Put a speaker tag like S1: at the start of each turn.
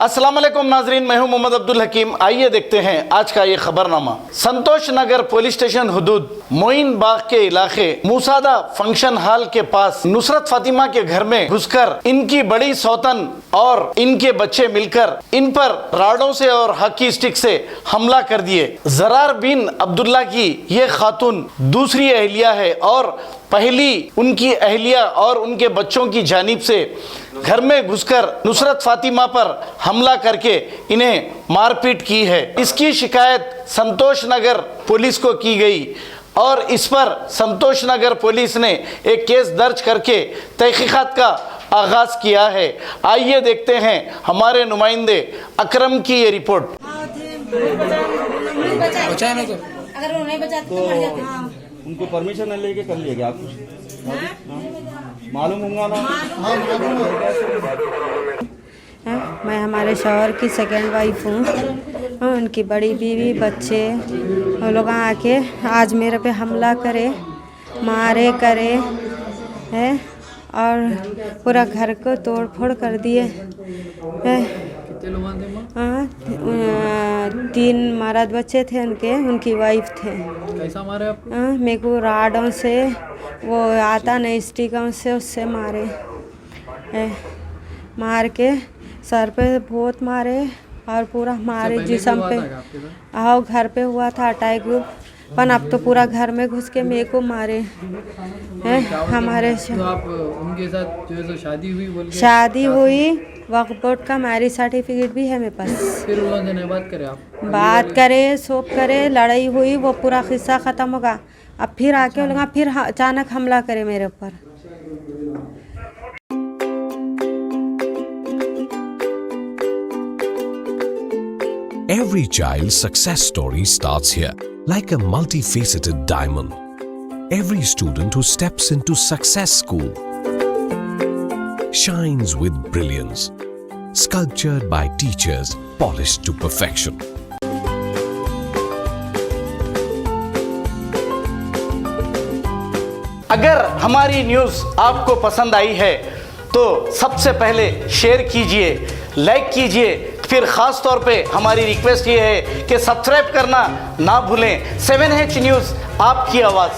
S1: अस्सलाम वालेकुम नाजरीन, मैं हूं मोहम्मद अब्दुल हकीम। आइए देखते हैं आज का ये खबरनामा। संतोष नगर पुलिस स्टेशन हुदूद मोइन बाग के इलाके मूसादा फंक्शन हॉल के पास नुसरत फातिमा के घर में घुसकर इनकी बड़ी सौतन और इनके बच्चे मिलकर इन पर राडों से और हॉकी स्टिक से हमला कर दिए। जरार बिन अब्दुल्ला की ये खातून दूसरी अहलिया है और पहली उनकी अहलिया और उनके बच्चों की जानिब से घर में घुसकर नुसरत फातिमा पर हमला करके इन्हें मारपीट की है। इसकी शिकायत संतोष नगर पुलिस को की गई और इस पर संतोष नगर पुलिस ने एक केस दर्ज करके तहकीकात का आगाज किया है। आइए देखते हैं हमारे नुमाइंदे अकरम की ये रिपोर्ट।
S2: अगर वो नहीं बचाते तो मर जाते।
S3: उनको परमिशन नहीं लेके कर लिएगा आप कुछ मालूम होगा ना।
S2: मैं हमारे शौहर की सेकंड वाइफ हूँ। उनकी बड़ी बीवी बच्चे वो लोग आके आज मेरे पे हमला करे, मारे करे है और पूरा घर को तोड़ फोड़ कर दिए है। 3 मर्द बच्चे थे उनकी वाइफ थे।
S4: कैसा मारे आप?
S2: मेरे को राडों से वो आता नहीं स्टिकों से उससे मारे मार के सर पे बहुत मारे और पूरा मारे जिस्म पे। हाँ घर पे हुआ था अटैक, पर अब तो पूरा घर में घुस के मेरे को मारे हैं। हमारे
S4: तो आप उनके साथ जो है शादी हुई बोल के?
S2: शादी हुई, वक्फ बोर्ड का मैरिज सर्टिफिकेट भी है मेरे पास।
S4: फिर उन लोगों से नहीं बात करे आप?
S2: बात करे, सोप करे, लड़ाई हुई, वो पूरा किस्सा ख़त्म होगा। अब फिर आके लोग फिर अचानक हमला करे मेरे ऊपर।
S5: Every child's success story starts here, like a multifaceted diamond. Every student who steps into Success School shines with brilliance, sculptured by teachers polished to perfection.
S1: अगर हमारी न्यूज़ आपको पसंद आई है तो सबसे पहले शेयर कीजिए, लाइक कीजिए, फिर ख़ास तौर पे हमारी रिक्वेस्ट ये है कि सब्सक्राइब करना ना भूलें। 7H न्यूज़, आपकी आवाज़।